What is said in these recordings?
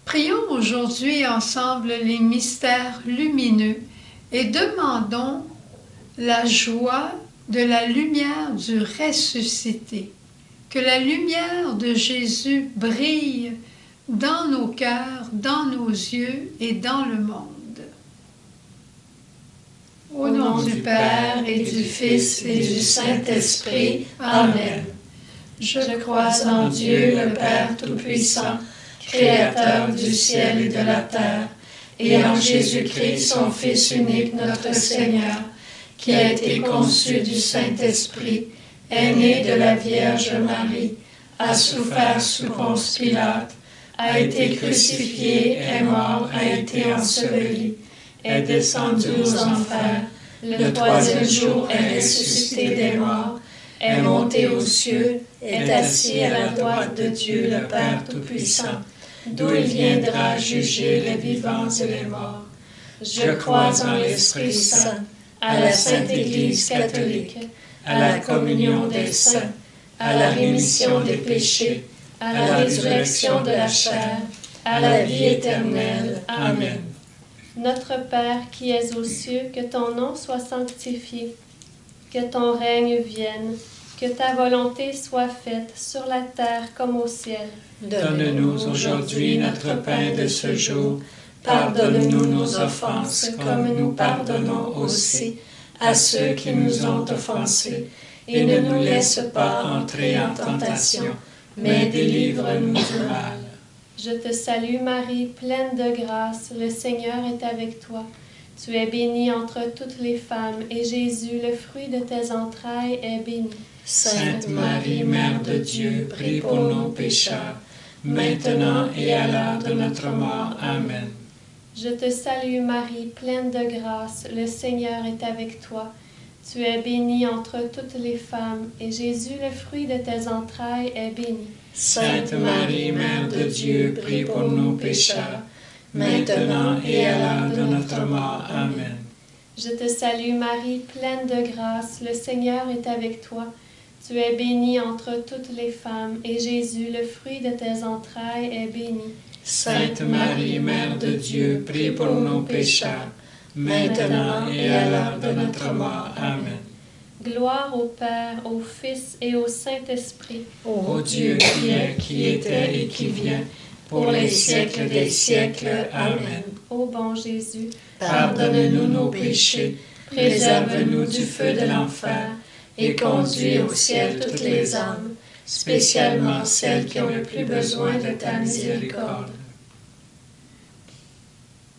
Prions aujourd'hui ensemble les mystères lumineux et demandons la joie de la lumière du ressuscité. Que la lumière de Jésus brille dans nos cœurs, dans nos yeux et dans le monde. Au nom du Père et du Fils et du Saint-Esprit. Amen. Je crois en Dieu le Père Tout-Puissant, Créateur du ciel et de la terre, et en Jésus-Christ, son Fils unique, notre Seigneur, qui a été conçu du Saint-Esprit, est né de la Vierge Marie, a souffert sous Ponce Pilate, a été crucifié, est mort, a été enseveli, est descendu aux enfers, le troisième jour est ressuscité des morts, est monté aux cieux, est assis à la droite de Dieu le Père Tout-Puissant, d'où il viendra juger les vivants et les morts. Je crois en l'Esprit Saint, à la Sainte Église catholique, à la communion des saints, à la rémission des péchés, à la résurrection de la chair, à la vie éternelle. Amen. Notre Père qui es aux cieux, que ton nom soit sanctifié, que ton règne vienne, que ta volonté soit faite sur la terre comme au ciel. Donne-nous aujourd'hui notre pain de ce jour. Pardonne-nous nos offenses, comme nous pardonnons aussi à ceux qui nous ont offensés. Et ne nous laisse pas entrer en tentation, mais délivre-nous du mal. Je te salue Marie, pleine de grâce, le Seigneur est avec toi. Tu es bénie entre toutes les femmes, et Jésus, le fruit de tes entrailles, est béni. Sainte Marie, Mère de Dieu, prie pour nos pécheurs, maintenant et à l'heure de notre mort. Amen. Je te salue Marie, pleine de grâce, le Seigneur est avec toi. Tu es bénie entre toutes les femmes, et Jésus, le fruit de tes entrailles, est béni. Sainte Marie, Mère de Dieu, prie pour nos pécheurs, maintenant et à l'heure de notre mort. Amen. Je te salue Marie, pleine de grâce, le Seigneur est avec toi. Tu es bénie entre toutes les femmes, et Jésus, le fruit de tes entrailles, est béni. Sainte Marie, Mère de Dieu, prie pour nos pécheurs, maintenant et à l'heure de notre mort. Amen. Gloire au Père, au Fils et au Saint-Esprit. Ô Dieu qui est, qui était et qui vient, pour les siècles des siècles. Amen. Ô bon Jésus, pardonne-nous nos péchés, préserve-nous du feu de l'enfer, et conduis au ciel toutes les âmes, spécialement celles qui ont le plus besoin de ta miséricorde.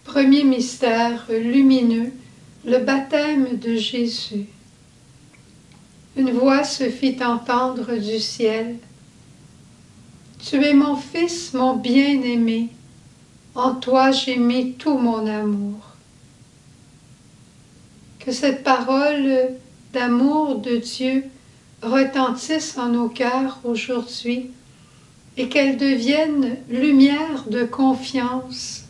Premier mystère lumineux, le baptême de Jésus. Une voix se fit entendre du ciel. Tu es mon Fils, mon bien-aimé. En toi j'ai mis tout mon amour. Que cette parole d'amour de Dieu retentisse en nos cœurs aujourd'hui et qu'elle devienne lumière de confiance,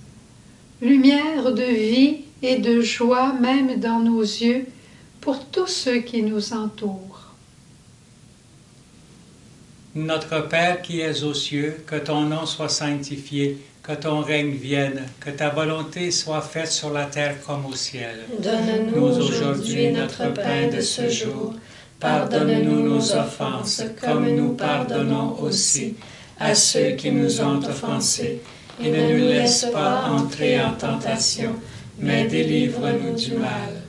lumière de vie et de joie même dans nos yeux pour tous ceux qui nous entourent. Notre Père qui es aux cieux, que ton nom soit sanctifié, que ton règne vienne, que ta volonté soit faite sur la terre comme au ciel. Donne-nous aujourd'hui notre pain de ce jour. Pardonne-nous nos offenses, comme nous pardonnons aussi à ceux qui nous ont offensés. Et ne nous laisse pas entrer en tentation, mais délivre-nous du mal.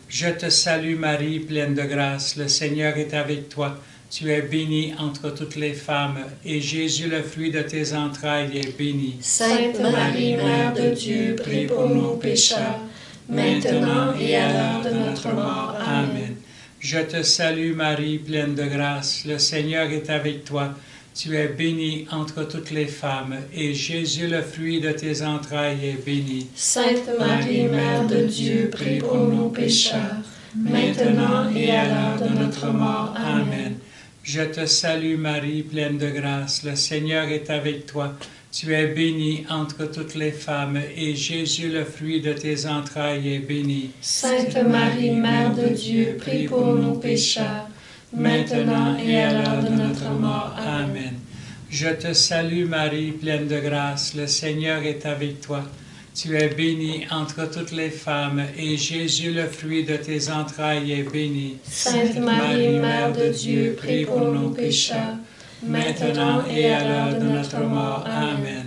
Je te salue Marie, pleine de grâce, le Seigneur est avec toi. Tu es bénie entre toutes les femmes, et Jésus, le fruit de tes entrailles, est béni. Sainte Marie, Mère de Dieu, prie pour nos pécheurs, maintenant et à l'heure de notre mort. Amen. Je te salue Marie, pleine de grâce, le Seigneur est avec toi. Tu es bénie entre toutes les femmes, et Jésus, le fruit de tes entrailles, est béni. Sainte Marie, Mère de Dieu, prie pour nos pécheurs, maintenant et à l'heure de notre mort. Amen. Je te salue Marie, pleine de grâce, le Seigneur est avec toi. Tu es bénie entre toutes les femmes, et Jésus, le fruit de tes entrailles, est béni. Sainte Marie, Mère de Dieu, prie pour nos pécheurs, maintenant et à l'heure de notre mort. Amen. Je te salue Marie, pleine de grâce, le Seigneur est avec toi. Tu es bénie entre toutes les femmes, et Jésus, le fruit de tes entrailles, est béni. Sainte Marie, Mère de Dieu, prie pour nous pécheurs, maintenant et à l'heure de notre mort. Amen.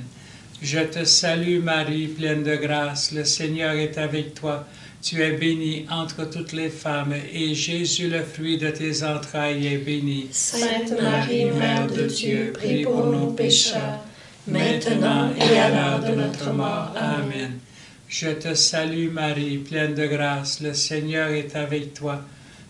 Je te salue Marie, pleine de grâce, le Seigneur est avec toi. Tu es bénie entre toutes les femmes, et Jésus, le fruit de tes entrailles, est béni. Sainte Marie, Mère de Dieu, prie pour nous pécheurs, maintenant et à l'heure de notre mort. Amen. Je te salue Marie, pleine de grâce, le Seigneur est avec toi.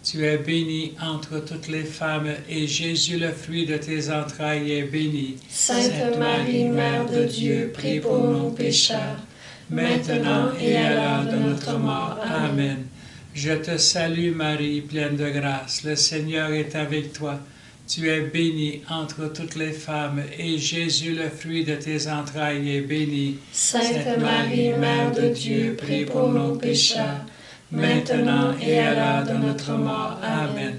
Tu es bénie entre toutes les femmes, et Jésus, le fruit de tes entrailles, est béni. Sainte Marie, Mère de Dieu, prie pour nous pécheurs, maintenant et à l'heure de notre mort. Amen. Je te salue Marie, pleine de grâce, le Seigneur est avec toi. Tu es bénie entre toutes les femmes, et Jésus, le fruit de tes entrailles, est béni. Sainte Marie, Mère de Dieu, prie pour nous pécheurs, maintenant et à l'heure de notre mort. Amen.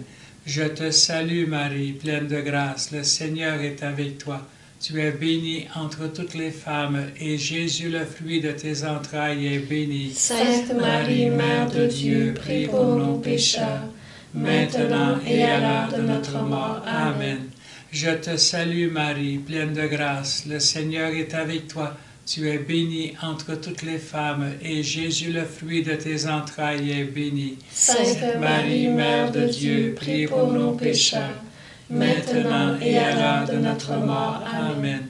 Je te salue Marie, pleine de grâce, le Seigneur est avec toi. Tu es bénie entre toutes les femmes, et Jésus, le fruit de tes entrailles, est béni. Sainte Marie, Mère de Dieu, prie pour nous pécheurs, maintenant et à l'heure de notre mort. Amen. Je te salue Marie, pleine de grâce, le Seigneur est avec toi. Tu es bénie entre toutes les femmes, et Jésus, le fruit de tes entrailles, est béni. Sainte Marie, Mère de Dieu, prie pour nous pécheurs, maintenant et à l'heure de notre mort. Amen.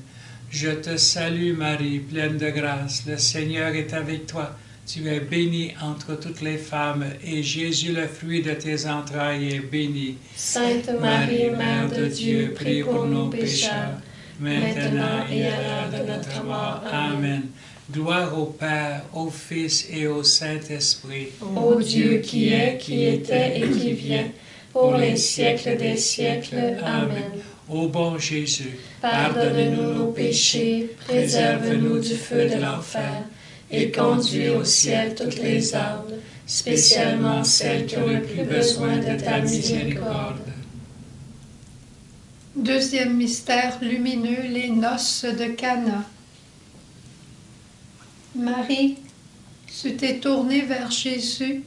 Je te salue Marie, pleine de grâce, le Seigneur est avec toi. Tu es bénie entre toutes les femmes, et Jésus, le fruit de tes entrailles, est béni. Sainte Marie, Mère de Dieu, prie pour nous pécheurs, maintenant et à l'heure de notre mort. Amen. Gloire au Père, au Fils et au Saint-Esprit. Ô Dieu qui est, qui était et qui vient, pour les siècles des siècles. Amen. Ô bon Jésus, pardonne-nous nos péchés, préserve-nous du feu de l'enfer, et conduis au ciel toutes les âmes, spécialement celles qui ont le plus besoin de ta miséricorde. Deuxième mystère lumineux, les noces de Cana. Marie, tu t'es tournée vers Jésus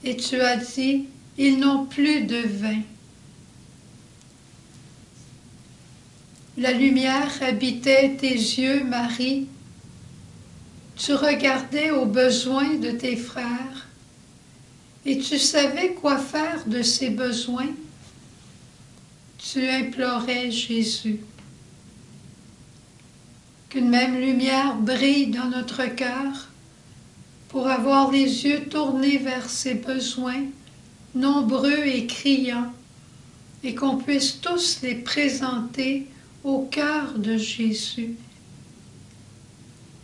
et tu as dit, « Ils n'ont plus de vin. » La lumière habitait tes yeux, Marie. Tu regardais aux besoins de tes frères et tu savais quoi faire de ces besoins. Tu implorais Jésus. Qu'une même lumière brille dans notre cœur pour avoir les yeux tournés vers ses besoins, nombreux et criants, et qu'on puisse tous les présenter au cœur de Jésus.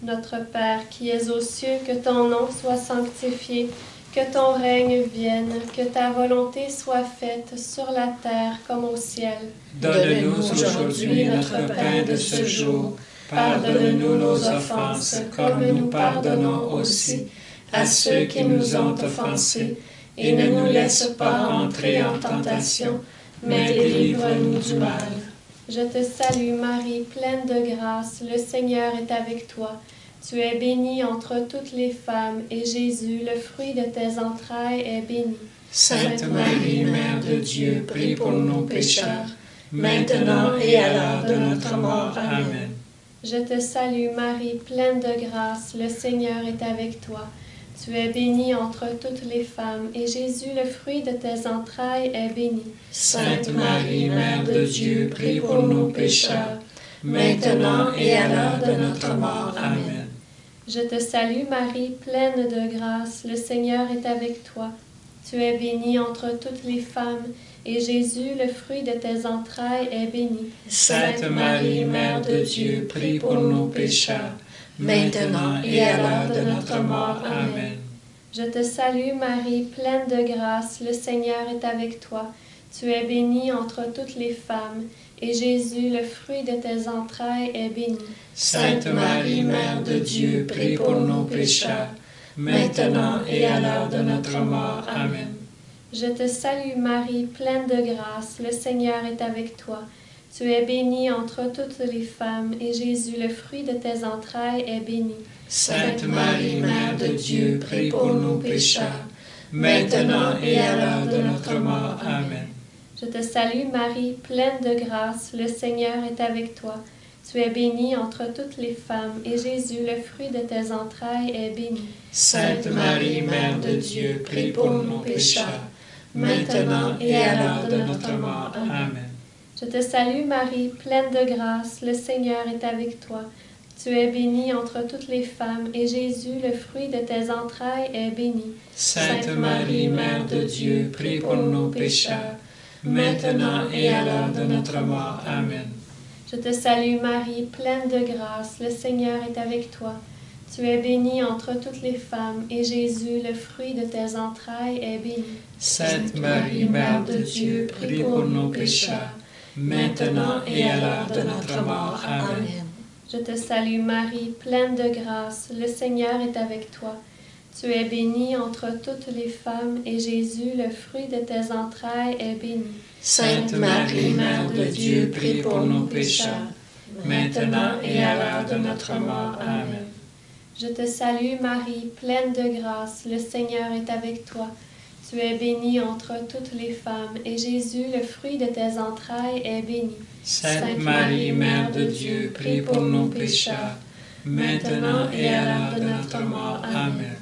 Notre Père qui es aux cieux, que ton nom soit sanctifié, que ton règne vienne, que ta volonté soit faite sur la terre comme au ciel. Donne-nous aujourd'hui notre pain de ce jour. Pardonne-nous nos offenses, comme nous pardonnons aussi à ceux qui nous ont offensés. Et ne nous laisse pas entrer en tentation, mais délivre-nous du mal. Je te salue Marie, pleine de grâce, le Seigneur est avec toi. Tu es bénie entre toutes les femmes, et Jésus, le fruit de tes entrailles, est béni. Sainte Marie, Mère de Dieu, prie pour nos pécheurs, maintenant et à l'heure de notre mort. Amen. Je te salue Marie, pleine de grâce, le Seigneur est avec toi. Tu es bénie entre toutes les femmes, et Jésus, le fruit de tes entrailles, est béni. Sainte Marie, Mère de Dieu, prie pour nos pécheurs, maintenant et à l'heure de notre mort. Amen. Je te salue Marie, pleine de grâce, le Seigneur est avec toi. Tu es bénie entre toutes les femmes, et Jésus, le fruit de tes entrailles, est béni. Sainte Marie, Mère de Dieu, prie pour nos pécheurs, maintenant et à l'heure de notre mort. Amen. Je te salue Marie, pleine de grâce, le Seigneur est avec toi. Tu es bénie entre toutes les femmes, et Jésus, le fruit de tes entrailles, est béni. Sainte Marie, Mère de Dieu, prie pour nos pécheurs, maintenant et à l'heure de notre mort. Amen. Je te salue Marie, pleine de grâce, le Seigneur est avec toi. Tu es bénie entre toutes les femmes, et Jésus, le fruit de tes entrailles, est béni. Sainte Marie, Mère de Dieu, prie pour nous pécheurs, maintenant et à l'heure de notre mort. Amen. Je te salue Marie, pleine de grâce, le Seigneur est avec toi. Tu es bénie entre toutes les femmes, et Jésus, le fruit de tes entrailles, est béni. Sainte Marie, Mère de Dieu, prie pour nous pécheurs, maintenant et à l'heure de notre mort. Amen. Je te salue Marie, pleine de grâce, le Seigneur est avec toi. Tu es bénie entre toutes les femmes, et Jésus, le fruit de tes entrailles, est béni. Sainte Marie, Mère de Dieu, prie pour nous pécheurs, maintenant et à l'heure de notre mort. Amen. Je te salue Marie, pleine de grâce, le Seigneur est avec toi. Tu es bénie entre toutes les femmes, et Jésus, le fruit de tes entrailles, est béni. Sainte Marie, Mère de Dieu, prie pour nous pécheurs, maintenant et à l'heure de notre mort. Amen. Je te salue Marie, pleine de grâce, le Seigneur est avec toi. Tu es bénie entre toutes les femmes, et Jésus, le fruit de tes entrailles, est béni. Sainte Marie, Mère de Dieu, prie pour nous pécheurs, maintenant et à l'heure de notre mort. Amen. Je te salue Marie, pleine de grâce, le Seigneur est avec toi. Tu es bénie entre toutes les femmes, et Jésus, le fruit de tes entrailles, est béni. Sainte Marie, Mère de Dieu, prie pour nous pécheurs, maintenant et à l'heure de notre mort. Amen.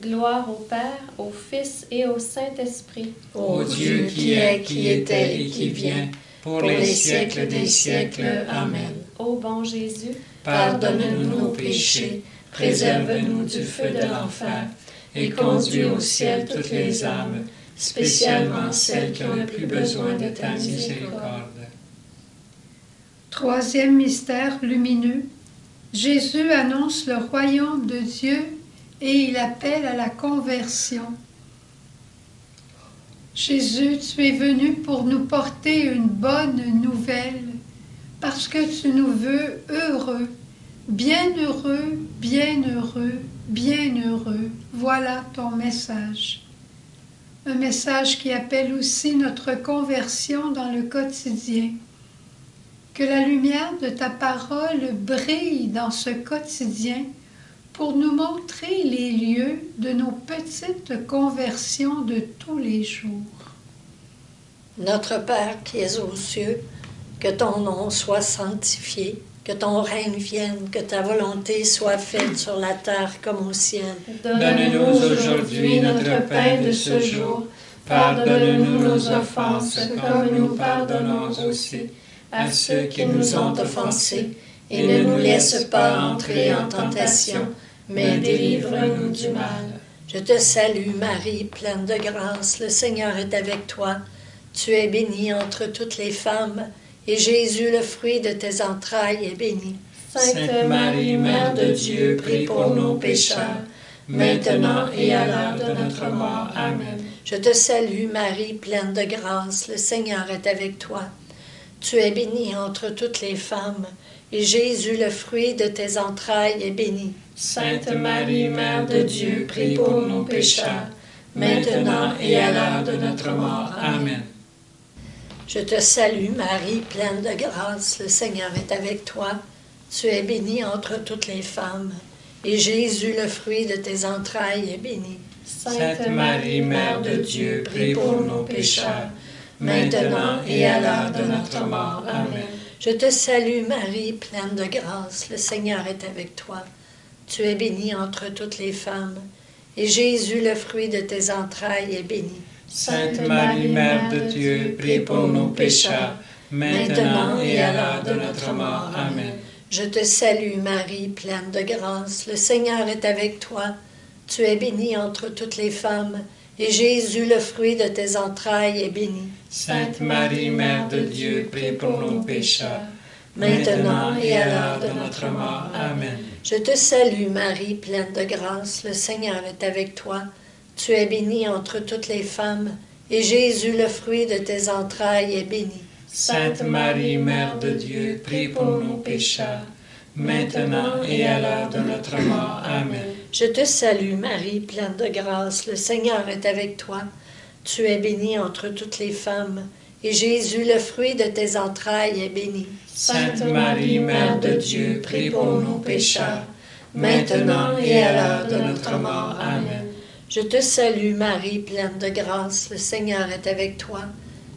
Gloire au Père, au Fils et au Saint-Esprit. Ô Dieu qui est, qui était et qui vient, pour les siècles des siècles. Amen. Ô bon Jésus, pardonne-nous nos péchés, préserve-nous du feu de l'enfer, et conduis au ciel toutes les âmes, spécialement celles qui ont le plus besoin de ta miséricorde. Troisième mystère lumineux. Jésus annonce le royaume de Dieu et il appelle à la conversion. Jésus, tu es venu pour nous porter une bonne nouvelle, parce que tu nous veux heureux, bienheureux, bienheureux, bienheureux. Voilà ton message. Un message qui appelle aussi notre conversion dans le quotidien. Que la lumière de ta parole brille dans ce quotidien pour nous montrer les lieux de nos petites conversions de tous les jours. Notre Père qui es aux cieux, que ton nom soit sanctifié, que ton règne vienne, que ta volonté soit faite sur la terre comme au ciel. Donne-nous aujourd'hui notre pain de ce jour. Pardonne-nous nos offenses comme nous pardonnons aussi à ceux qui nous ont offensés. Et ne nous laisse pas entrer en tentation, mais délivre-nous du mal. Je te salue Marie, pleine de grâce, le Seigneur est avec toi. Tu es bénie entre toutes les femmes, et Jésus, le fruit de tes entrailles, est béni. Sainte Marie, Mère de Dieu, prie pour nos pécheurs, maintenant et à l'heure de notre mort. Amen. Je te salue Marie, pleine de grâce, le Seigneur est avec toi. Tu es bénie entre toutes les femmes, et Jésus, le fruit de tes entrailles, est béni. Sainte Marie, Mère de Dieu, prie pour nos pécheurs, maintenant et à l'heure de notre mort. Amen. Je te salue Marie, pleine de grâce, le Seigneur est avec toi. Tu es bénie entre toutes les femmes, et Jésus, le fruit de tes entrailles, est béni. Sainte Marie, Mère de Dieu, prie pour nos pécheurs, maintenant et à l'heure de notre mort. Amen. Je te salue Marie, pleine de grâce, le Seigneur est avec toi. Tu es bénie entre toutes les femmes, et Jésus, le fruit de tes entrailles, est béni. Sainte Marie, Mère de Dieu, prie pour nos pécheurs, maintenant et à l'heure de notre mort. Amen. Je te salue Marie, pleine de grâce, le Seigneur est avec toi. Tu es bénie entre toutes les femmes, et Jésus, le fruit de tes entrailles, est béni. Sainte Marie, Mère de Dieu, prie pour nos pécheurs, maintenant et à l'heure de notre mort. Amen. Je te salue Marie, pleine de grâce, le Seigneur est avec toi. Tu es bénie entre toutes les femmes, et Jésus, le fruit de tes entrailles, est béni. Sainte Marie, Mère de Dieu, prie pour nos pécheurs, maintenant et à l'heure de notre mort. Amen. Je te salue Marie, pleine de grâce, le Seigneur est avec toi. Tu es bénie entre toutes les femmes, et Jésus, le fruit de tes entrailles, est béni. Sainte Marie, Mère de Dieu, prie pour nous pécheurs, maintenant et à l'heure de notre mort. Amen. Je te salue, Marie, pleine de grâce, le Seigneur est avec toi.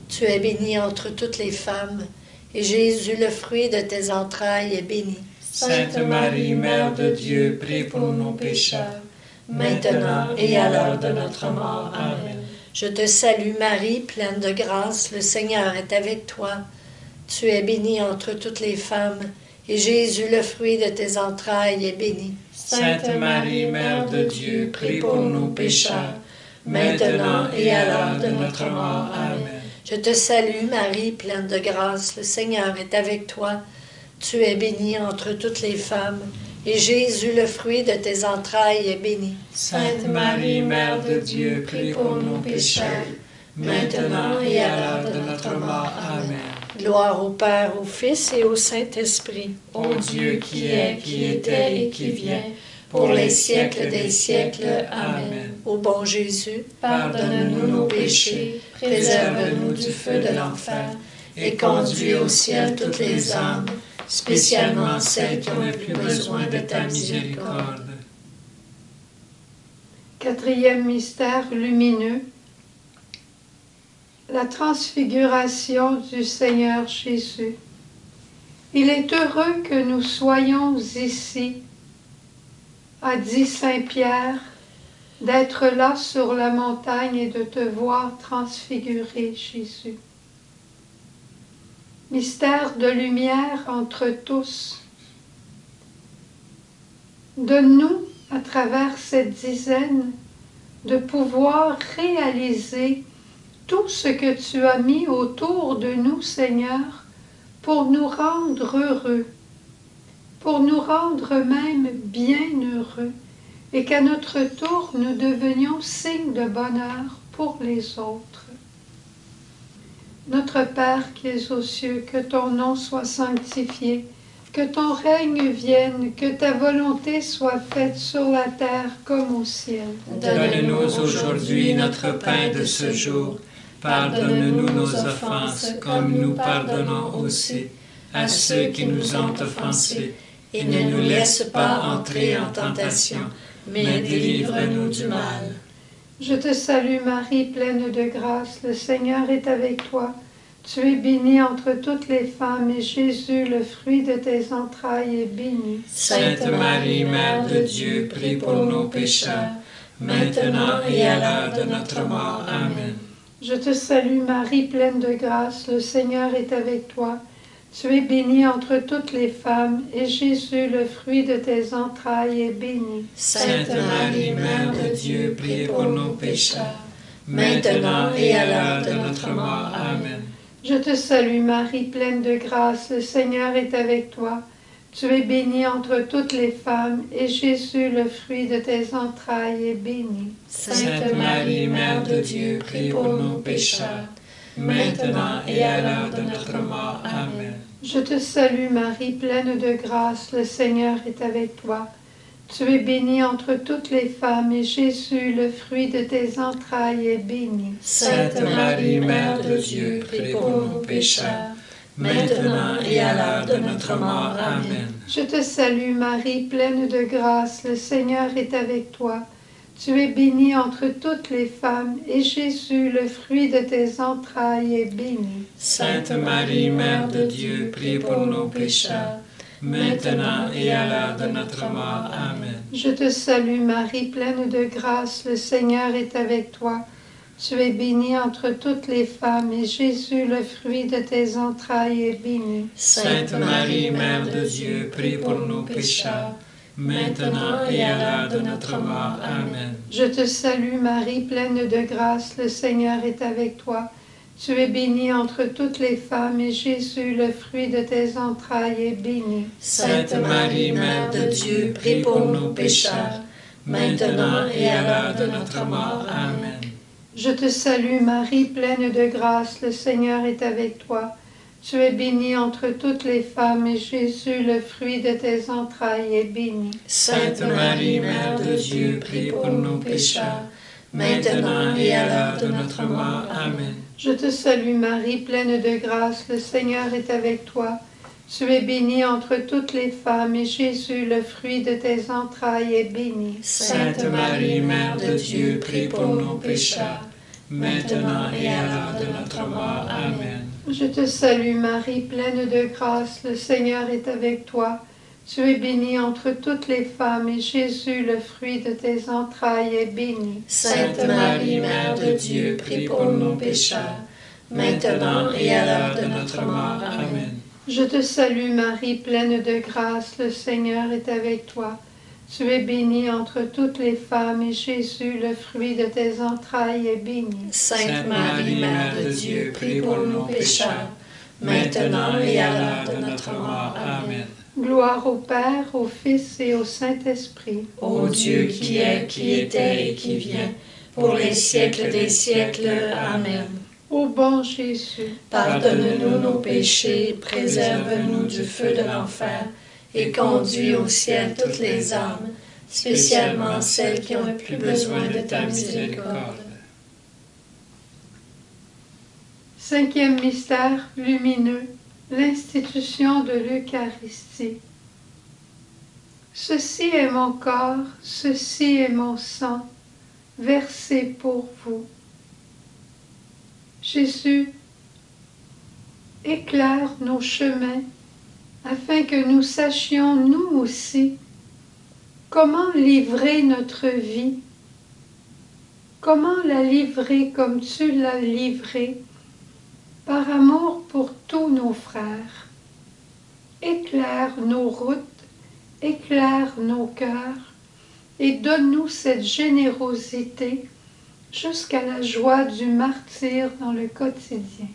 Tu es bénie entre toutes les femmes, et Jésus, le fruit de tes entrailles, est béni. Sainte Marie, Mère de Dieu, prie pour nous pécheurs, maintenant et à l'heure de notre mort. Amen. Je te salue, Marie, pleine de grâce, le Seigneur est avec toi. Tu es bénie entre toutes les femmes, et Jésus, le fruit de tes entrailles, est béni. Sainte Marie, Mère de Dieu, prie pour nous pécheurs, maintenant et à l'heure de notre mort. Amen. Je te salue, Marie, pleine de grâce, le Seigneur est avec toi. Tu es bénie entre toutes les femmes, et Jésus, le fruit de tes entrailles, est béni. Sainte Marie, Mère de Dieu, prie pour nous pécheurs, maintenant et à l'heure de notre mort. Amen. Gloire au Père, au Fils et au Saint-Esprit. Ô Dieu qui est, qui était et qui vient, pour les siècles des siècles. Amen. Ô bon Jésus, Pardonne-nous nos péchés, préserve-nous du feu de l'enfer, et conduis au ciel toutes les âmes, spécialement celles qui ont le plus besoin de ta miséricorde. Quatrième mystère lumineux, la transfiguration du Seigneur Jésus. Il est heureux que nous soyons ici, a dit Saint Pierre, d'être là sur la montagne et de te voir transfigurer, Jésus. Mystère de lumière entre tous. Donne-nous, à travers cette dizaine, de pouvoir réaliser tout ce que tu as mis autour de nous, Seigneur, pour nous rendre heureux, pour nous rendre même bien heureux, et qu'à notre tour, nous devenions signe de bonheur pour les autres. Notre Père qui es aux cieux, que ton nom soit sanctifié, que ton règne vienne, que ta volonté soit faite sur la terre comme au ciel. Donne-nous aujourd'hui notre pain de ce jour. Pardonne-nous nos offenses, comme nous pardonnons aussi à ceux qui nous ont offensés. Et ne nous laisse pas entrer en tentation, mais délivre-nous du mal. Je te salue Marie, pleine de grâce, le Seigneur est avec toi. Tu es bénie entre toutes les femmes, et Jésus, le fruit de tes entrailles, est béni. Sainte Marie, Mère de Dieu, prie pour nos pécheurs, maintenant et à l'heure de notre mort. Amen. Je te salue Marie, pleine de grâce, le Seigneur est avec toi. Tu es bénie entre toutes les femmes, et Jésus, le fruit de tes entrailles, est béni. Sainte Marie, Mère de Dieu, prie pour nos pécheurs, maintenant et à l'heure de notre mort. Amen. Je te salue Marie, pleine de grâce, le Seigneur est avec toi. Tu es bénie entre toutes les femmes, et Jésus, le fruit de tes entrailles, est béni. Sainte Marie, Mère de Dieu, prie pour nos pécheurs, maintenant et à l'heure de notre mort. Amen. Je te salue Marie, pleine de grâce, le Seigneur est avec toi. Tu es bénie entre toutes les femmes, et Jésus, le fruit de tes entrailles, est béni. Sainte Marie, Mère de Dieu, prie pour nos pécheurs, maintenant et à l'heure de notre mort. Amen. Je te salue Marie, pleine de grâce, le Seigneur est avec toi. Tu es bénie entre toutes les femmes, et Jésus, le fruit de tes entrailles, est béni. Sainte Marie, Mère de Dieu, prie pour nos pécheurs, maintenant et à l'heure de notre mort. Amen. Je te salue Marie, pleine de grâce, le Seigneur est avec toi. Tu es bénie entre toutes les femmes, et Jésus, le fruit de tes entrailles, est béni. Sainte Marie, Mère de Dieu, prie pour nos pécheurs, maintenant et à l'heure de notre mort. Amen. Je te salue Marie, pleine de grâce, le Seigneur est avec toi. Tu es bénie entre toutes les femmes, et Jésus, le fruit de tes entrailles, est béni. Sainte Marie, Mère de Dieu, prie pour nos pécheurs, maintenant et à l'heure de notre mort. Amen. Je te salue Marie, pleine de grâce, le Seigneur est avec toi. Tu es bénie entre toutes les femmes, et Jésus, le fruit de tes entrailles, est béni. Sainte Marie, Mère de Dieu, prie pour nos pécheurs, maintenant et à l'heure de notre mort. Amen. Je te salue Marie, pleine de grâce, le Seigneur est avec toi. Tu es bénie entre toutes les femmes, et Jésus, le fruit de tes entrailles, est béni. Sainte Marie, Mère de Dieu, prie pour nos pécheurs, maintenant et à l'heure de notre mort. Amen. Je te salue Marie, pleine de grâce, le Seigneur est avec toi. Tu es bénie entre toutes les femmes, et Jésus, le fruit de tes entrailles, est béni. Sainte Marie, Mère de Dieu, prie pour nos pécheurs, maintenant et à l'heure de notre mort. Amen. Je te salue Marie, pleine de grâce, le Seigneur est avec toi. Tu es bénie entre toutes les femmes, et Jésus, le fruit de tes entrailles, est béni. Sainte Marie, Mère de Dieu, prie pour nos pécheurs, maintenant et à l'heure de notre mort. Amen. Gloire au Père, au Fils et au Saint-Esprit. Ô Dieu qui est, qui était et qui vient, pour les siècles des siècles. Amen. Ô bon Jésus, pardonne-nous nos péchés, préserve-nous du feu de l'enfer, et conduis au ciel toutes les âmes, spécialement celles qui ont le plus besoin de ta miséricorde. Cinquième mystère lumineux, l'institution de l'Eucharistie. Ceci est mon corps, ceci est mon sang, versé pour vous. Jésus, éclaire nos chemins afin que nous sachions, nous aussi, comment livrer notre vie, comment la livrer comme tu l'as livrée, par amour pour tous nos frères. Éclaire nos routes, éclaire nos cœurs, et donne-nous cette générosité jusqu'à la joie du martyre dans le quotidien.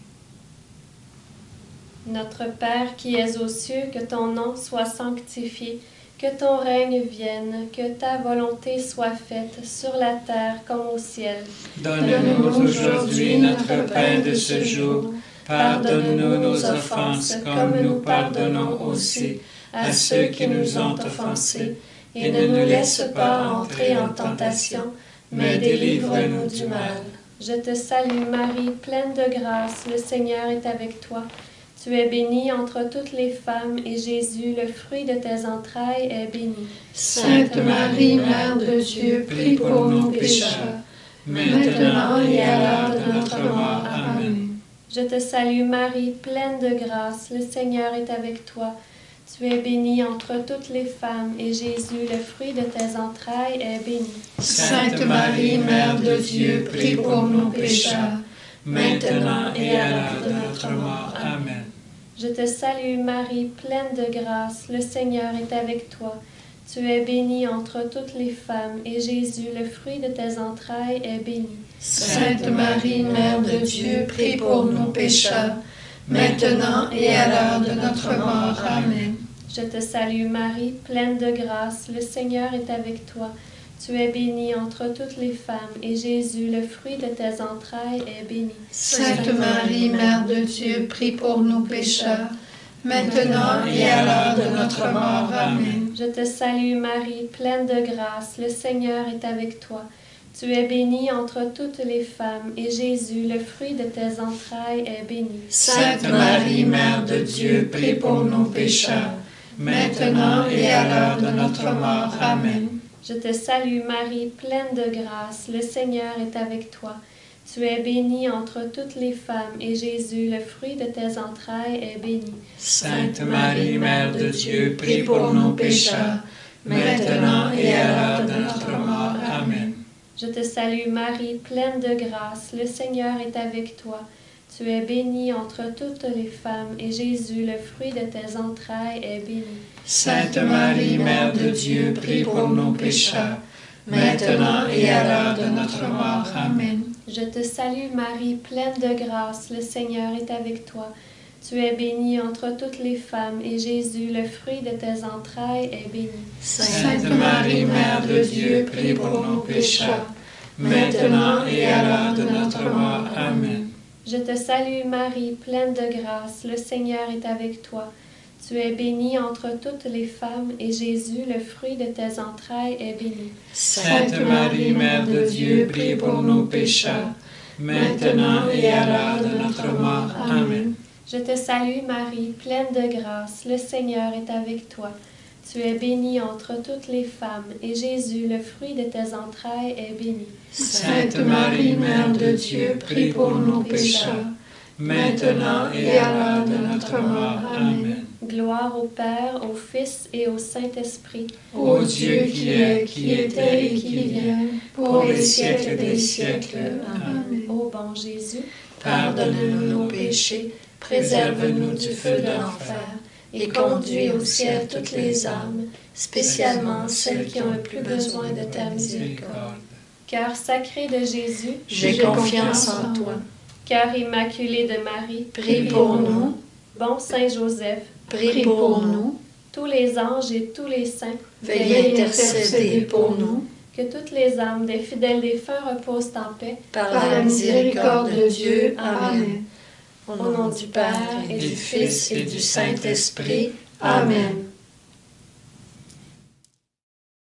Notre Père qui es aux cieux, que ton nom soit sanctifié, que ton règne vienne, que ta volonté soit faite sur la terre comme au ciel. Donne-nous aujourd'hui notre pain de ce jour. Pardonne-nous nos offenses comme nous pardonnons aussi à ceux qui nous ont offensés. Et ne nous laisse pas entrer en tentation, mais délivre-nous du mal. Je te salue Marie, pleine de grâce, le Seigneur est avec toi. Tu es bénie entre toutes les femmes, et Jésus, le fruit de tes entrailles, est béni. Sainte Marie, Mère de Dieu, prie pour nos pécheurs, maintenant et à l'heure de notre mort. Amen. Je te salue Marie, pleine de grâce, le Seigneur est avec toi. Tu es bénie entre toutes les femmes, et Jésus, le fruit de tes entrailles, est béni. Sainte Marie, Mère de Dieu, prie pour nos pécheurs, maintenant et à l'heure de notre mort. Amen. Je te salue Marie, pleine de grâce, le Seigneur est avec toi. Tu es bénie entre toutes les femmes, et Jésus, le fruit de tes entrailles, est béni. Sainte Marie, Mère de Dieu, prie pour nos pécheurs, maintenant et à l'heure de notre mort. Amen. Je te salue Marie, pleine de grâce, le Seigneur est avec toi. Tu es bénie entre toutes les femmes, et Jésus, le fruit de tes entrailles, est béni. Sainte Marie, Mère de Dieu, prie pour nos pécheurs, maintenant et à l'heure de notre mort. Amen. Je te salue Marie, pleine de grâce, le Seigneur est avec toi. Tu es bénie entre toutes les femmes, et Jésus, le fruit de tes entrailles, est béni. Sainte Marie, Mère de Dieu, prie pour nos pécheurs, maintenant et à l'heure de notre mort. Amen. Je te salue Marie, pleine de grâce, le Seigneur est avec toi. Tu es bénie entre toutes les femmes, et Jésus, le fruit de tes entrailles, est béni. Sainte Marie, Mère de Dieu, prie pour nos pécheurs, maintenant et à l'heure de notre mort. Amen. Je te salue Marie, pleine de grâce, le Seigneur est avec toi. Tu es bénie entre toutes les femmes, et Jésus, le fruit de tes entrailles, est béni. Sainte Marie, Mère de Dieu, prie pour nos pécheurs, maintenant et à l'heure de notre mort. Amen. Je te salue Marie, pleine de grâce, le Seigneur est avec toi. Tu es bénie entre toutes les femmes, et Jésus, le fruit de tes entrailles, est béni. Sainte Marie, Mère de Dieu, prie pour nos pécheurs, maintenant et à l'heure de notre mort. Amen. Je te salue Marie, pleine de grâce, le Seigneur est avec toi. Tu es bénie entre toutes les femmes, et Jésus, le fruit de tes entrailles, est béni. Sainte Marie, Mère de Dieu, prie pour nos pécheurs, maintenant et à l'heure de notre mort. Amen. Je te salue Marie, pleine de grâce, le Seigneur est avec toi. Tu es bénie entre toutes les femmes, et Jésus, le fruit de tes entrailles, est béni. Sainte Marie, Mère de Dieu, prie pour nous pécheurs, maintenant et à l'heure de notre mort. Amen. Gloire au Père, au Fils et au Saint-Esprit. Ô Dieu qui est, qui était et qui vient, pour les siècles des siècles. Amen. Ô bon Jésus, pardonne-nous nos péchés, préserve-nous du feu de l'enfer, et conduis au ciel toutes les âmes, spécialement celles qui ont le plus besoin de ta miséricorde. Cœur sacré de Jésus, j'ai confiance en toi. Cœur immaculé de Marie, Prie pour nous. Bon Saint Joseph, Prie pour nous. Tous les anges et tous les saints, Veuillez intercéder pour nous. Que toutes les âmes des fidèles défunts reposent en paix. Par la miséricorde de Dieu. Amen. Au nom du Père, et du Fils, et du Saint-Esprit. Amen.